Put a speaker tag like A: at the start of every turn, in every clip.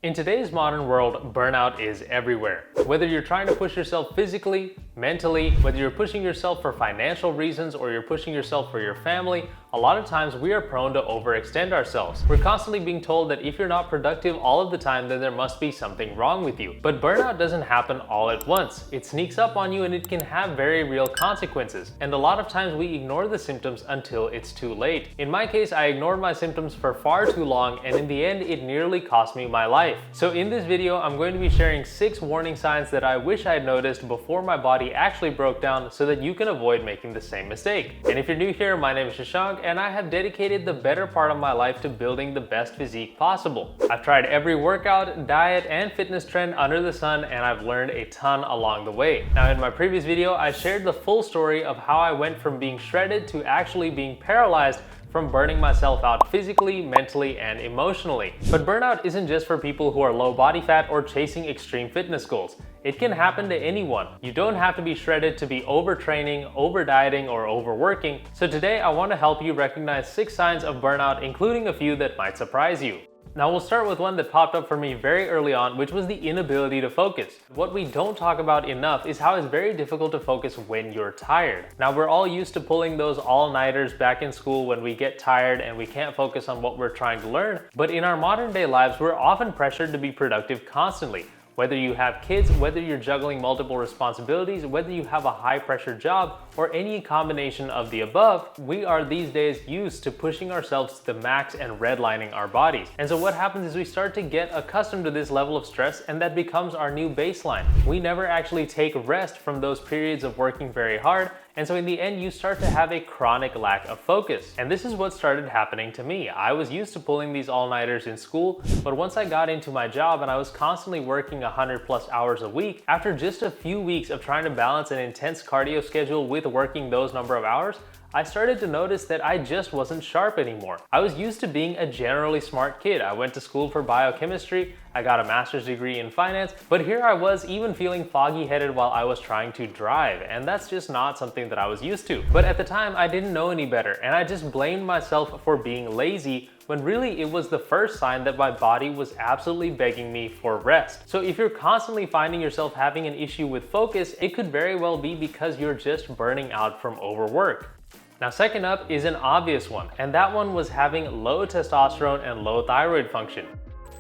A: In today's modern world, burnout is everywhere. Whether you're trying to push yourself physically, mentally, whether you're pushing yourself for financial reasons or you're pushing yourself for your family, a lot of times we are prone to overextend ourselves. We're constantly being told that if you're not productive all of the time, then there must be something wrong with you. But burnout doesn't happen all at once. It sneaks up on you and it can have very real consequences. And a lot of times we ignore the symptoms until it's too late. In my case, I ignored my symptoms for far too long, and in the end, it nearly cost me my life. So in this video, I'm going to be sharing 6 warning signs that I wish I had noticed before my body actually broke down so that you can avoid making the same mistake. And if you're new here, my name is Shashank, and I have dedicated the better part of my life to building the best physique possible. I've tried every workout, diet, and fitness trend under the sun, and I've learned a ton along the way. Now, in my previous video, I shared the full story of how I went from being shredded to actually being paralyzed from burning myself out physically, mentally, and emotionally. But burnout isn't just for people who are low body fat or chasing extreme fitness goals. It can happen to anyone. You don't have to be shredded to be overtraining, over-dieting, or overworking. So today I want to help you recognize 6 signs of burnout, including a few that might surprise you. Now we'll start with one that popped up for me very early on, which was the inability to focus. What we don't talk about enough is how it's very difficult to focus when you're tired. Now we're all used to pulling those all-nighters back in school when we get tired and we can't focus on what we're trying to learn, but in our modern day lives, we're often pressured to be productive constantly. Whether you have kids, whether you're juggling multiple responsibilities, whether you have a high pressure job, or any combination of the above, we are these days used to pushing ourselves to the max and redlining our bodies. And so what happens is we start to get accustomed to this level of stress, and that becomes our new baseline. We never actually take rest from those periods of working very hard, and so in the end, you start to have a chronic lack of focus. And this is what started happening to me. I was used to pulling these all-nighters in school, but once I got into my job and I was constantly working 100+ hours a week, after just a few weeks of trying to balance an intense cardio schedule with working those number of hours, I started to notice that I just wasn't sharp anymore. I was used to being a generally smart kid. I went to school for biochemistry, I got a master's degree in finance, but here I was even feeling foggy-headed while I was trying to drive, and that's just not something that I was used to. But at the time, I didn't know any better, and I just blamed myself for being lazy, when really it was the first sign that my body was absolutely begging me for rest. So if you're constantly finding yourself having an issue with focus, it could very well be because you're just burning out from overwork. Now, second up is an obvious one, and that one was having low testosterone and low thyroid function.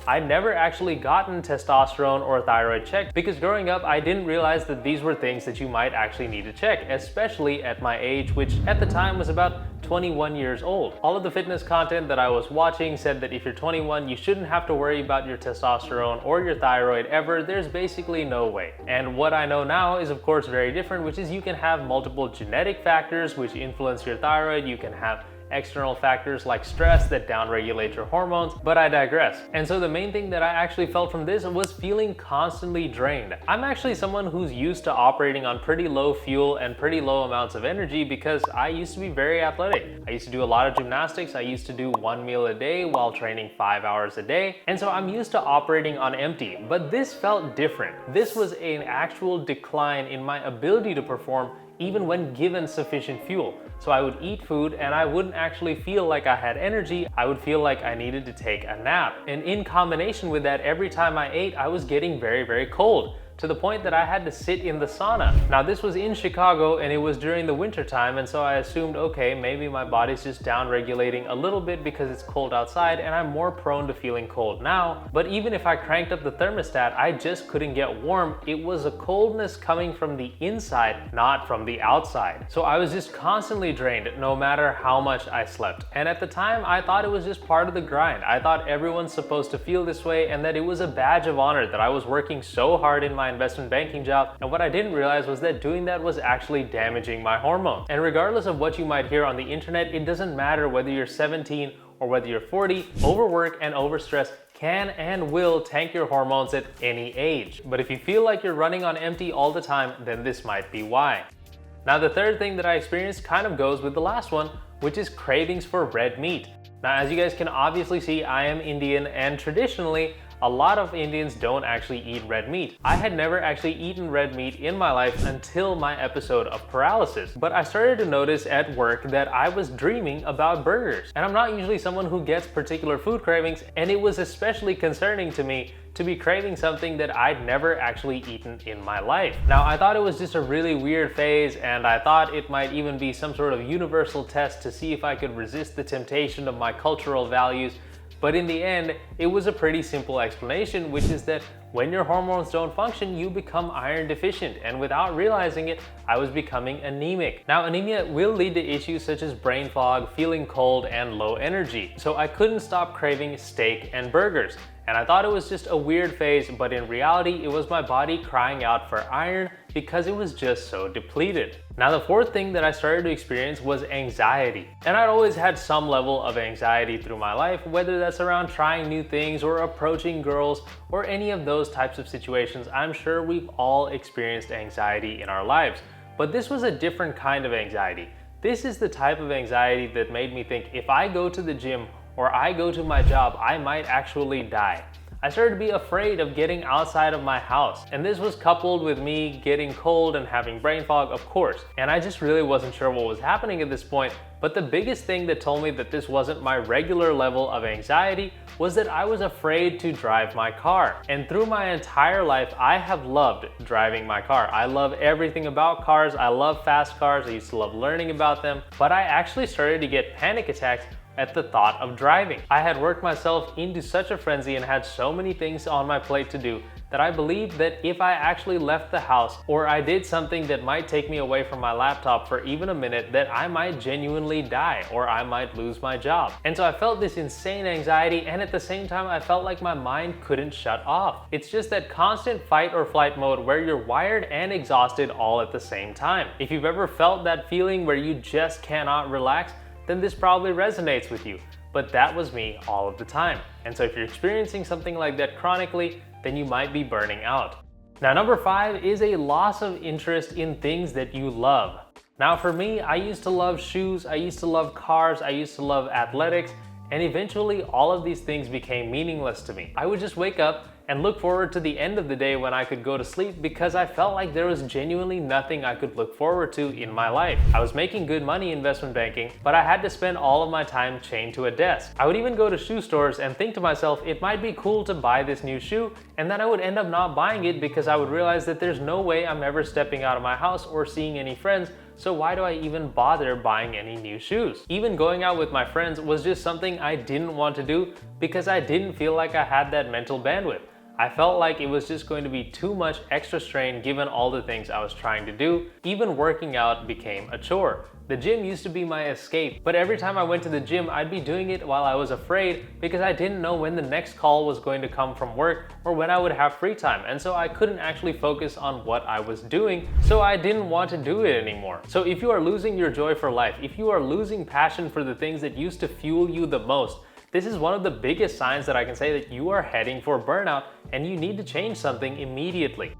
A: I'd never actually gotten testosterone or thyroid checked because growing up, I didn't realize that these were things that you might actually need to check, especially at my age, which at the time was about 21 years old. All of the fitness content that I was watching said that if you're 21, you shouldn't have to worry about your testosterone or your thyroid ever. There's basically no way. And what I know now is of course very different, which is you can have multiple genetic factors which influence your thyroid. You can have external factors like stress that downregulate your hormones, but I digress. And so the main thing that I actually felt from this was feeling constantly drained. I'm actually someone who's used to operating on pretty low fuel and pretty low amounts of energy because I used to be very athletic. I used to do a lot of gymnastics. I used to do 1 meal a day while training 5 hours a day. And so I'm used to operating on empty, but this felt different. This was an actual decline in my ability to perform even when given sufficient fuel. So I would eat food and I wouldn't actually feel like I had energy. I would feel like I needed to take a nap. And in combination with that, every time I ate, I was getting very, very cold, to the point that I had to sit in the sauna. Now this was in Chicago and it was during the winter time, and so I assumed, okay, maybe my body's just down regulating a little bit because it's cold outside and I'm more prone to feeling cold now. But even if I cranked up the thermostat, I just couldn't get warm. It was a coldness coming from the inside, not from the outside. So I was just constantly drained no matter how much I slept. And at the time, I thought it was just part of the grind. I thought everyone's supposed to feel this way and that it was a badge of honor that I was working so hard in my investment banking job. And what I didn't realize was that doing that was actually damaging my hormones. And regardless of what you might hear on the internet, it doesn't matter whether you're 17 or whether you're 40, overwork and overstress can and will tank your hormones at any age. But if you feel like you're running on empty all the time, then this might be why. Now, the third thing that I experienced kind of goes with the last one, which is cravings for red meat. Now, as you guys can obviously see, I am Indian, and traditionally, a lot of Indians don't actually eat red meat. I had never actually eaten red meat in my life until my episode of paralysis. But I started to notice at work that I was dreaming about burgers. And I'm not usually someone who gets particular food cravings, and it was especially concerning to me to be craving something that I'd never actually eaten in my life. Now, I thought it was just a really weird phase, and I thought it might even be some sort of universal test to see if I could resist the temptation of my cultural values. But in the end, it was a pretty simple explanation, which is that when your hormones don't function, you become iron deficient, and without realizing it, I was becoming anemic. Now, anemia will lead to issues such as brain fog, feeling cold, and low energy. So I couldn't stop craving steak and burgers. And I thought it was just a weird phase, but in reality, it was my body crying out for iron because it was just so depleted. Now, the fourth thing that I started to experience was anxiety. And I'd always had some level of anxiety through my life, whether that's around trying new things or approaching girls or any of those types of situations. I'm sure we've all experienced anxiety in our lives, but this was a different kind of anxiety. This is the type of anxiety that made me think if I go to the gym or I go to my job, I might actually die. I started to be afraid of getting outside of my house. And this was coupled with me getting cold and having brain fog, of course. And I just really wasn't sure what was happening at this point. But the biggest thing that told me that this wasn't my regular level of anxiety was that I was afraid to drive my car. And through my entire life, I have loved driving my car. I love everything about cars. I love fast cars. I used to love learning about them. But I actually started to get panic attacks at the thought of driving. I had worked myself into such a frenzy and had so many things on my plate to do that I believed that if I actually left the house or I did something that might take me away from my laptop for even a minute, that I might genuinely die or I might lose my job. And so I felt this insane anxiety, and at the same time I felt like my mind couldn't shut off. It's just that constant fight or flight mode where you're wired and exhausted all at the same time. If you've ever felt that feeling where you just cannot relax, then this probably resonates with you. But that was me all of the time. And so if you're experiencing something like that chronically, then you might be burning out. Now, number 5 is a loss of interest in things that you love. Now, for me, I used to love shoes, I used to love cars, I used to love athletics, and eventually all of these things became meaningless to me. I would just wake up and look forward to the end of the day when I could go to sleep because I felt like there was genuinely nothing I could look forward to in my life. I was making good money in investment banking, but I had to spend all of my time chained to a desk. I would even go to shoe stores and think to myself, it might be cool to buy this new shoe, and then I would end up not buying it because I would realize that there's no way I'm ever stepping out of my house or seeing any friends, so why do I even bother buying any new shoes? Even going out with my friends was just something I didn't want to do because I didn't feel like I had that mental bandwidth. I felt like it was just going to be too much extra strain given all the things I was trying to do. Even working out became a chore. The gym used to be my escape, but every time I went to the gym, I'd be doing it while I was afraid because I didn't know when the next call was going to come from work or when I would have free time, and so I couldn't actually focus on what I was doing, so I didn't want to do it anymore. So if you are losing your joy for life, if you are losing passion for the things that used to fuel you the most, this is one of the biggest signs that I can say that you are heading for burnout and you need to change something immediately.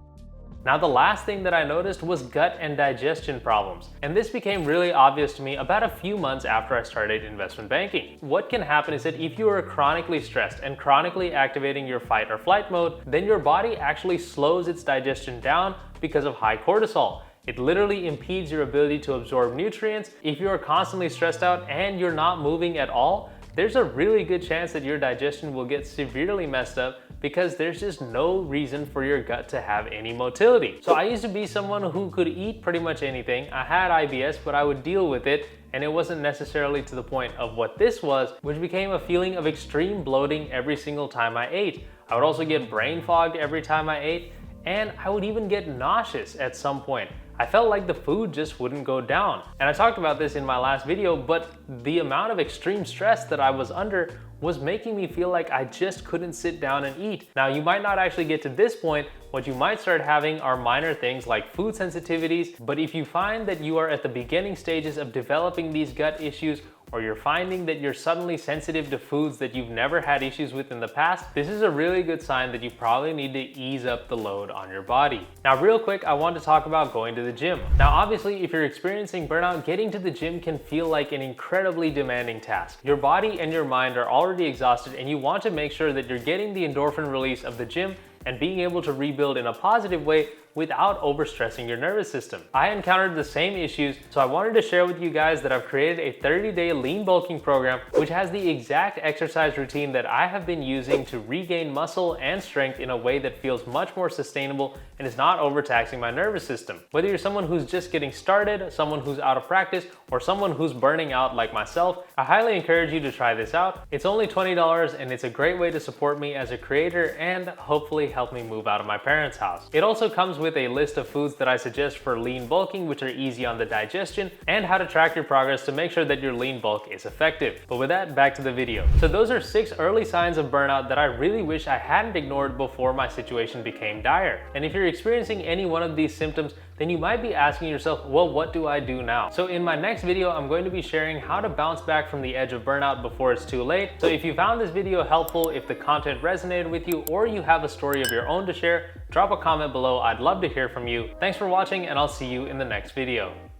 A: Now, the last thing that I noticed was gut and digestion problems. And this became really obvious to me about a few months after I started investment banking. What can happen is that if you are chronically stressed and chronically activating your fight or flight mode, then your body actually slows its digestion down because of high cortisol. It literally impedes your ability to absorb nutrients. If you are constantly stressed out and you're not moving at all, there's a really good chance that your digestion will get severely messed up because there's just no reason for your gut to have any motility. So I used to be someone who could eat pretty much anything. I had IBS, but I would deal with it, and it wasn't necessarily to the point of what this was, which became a feeling of extreme bloating every single time I ate. I would also get brain fogged every time I ate, and I would even get nauseous at some point. I felt like the food just wouldn't go down. And I talked about this in my last video, but the amount of extreme stress that I was under was making me feel like I just couldn't sit down and eat. Now, you might not actually get to this point. What you might start having are minor things like food sensitivities, but if you find that you are at the beginning stages of developing these gut issues, or you're finding that you're suddenly sensitive to foods that you've never had issues with in the past, this is a really good sign that you probably need to ease up the load on your body. Now, real quick, I want to talk about going to the gym. Now, obviously, if you're experiencing burnout, getting to the gym can feel like an incredibly demanding task. Your body and your mind are already exhausted, and you want to make sure that you're getting the endorphin release of the gym and being able to rebuild in a positive way without overstressing your nervous system. I encountered the same issues, so I wanted to share with you guys that I've created a 30-day lean bulking program which has the exact exercise routine that I have been using to regain muscle and strength in a way that feels much more sustainable and is not overtaxing my nervous system. Whether you're someone who's just getting started, someone who's out of practice, or someone who's burning out like myself, I highly encourage you to try this out. It's only $20 and it's a great way to support me as a creator and hopefully help me move out of my parents' house. It also comes with a list of foods that I suggest for lean bulking, which are easy on the digestion, and how to track your progress to make sure that your lean bulk is effective. But with that, back to the video. So those are 6 early signs of burnout that I really wish I hadn't ignored before my situation became dire. And if you're experiencing any one of these symptoms, then you might be asking yourself, well, what do I do now? So in my next video, I'm going to be sharing how to bounce back from the edge of burnout before it's too late. So if you found this video helpful, if the content resonated with you, or you have a story of your own to share, drop a comment below. I'd love to hear from you. Thanks for watching, and I'll see you in the next video.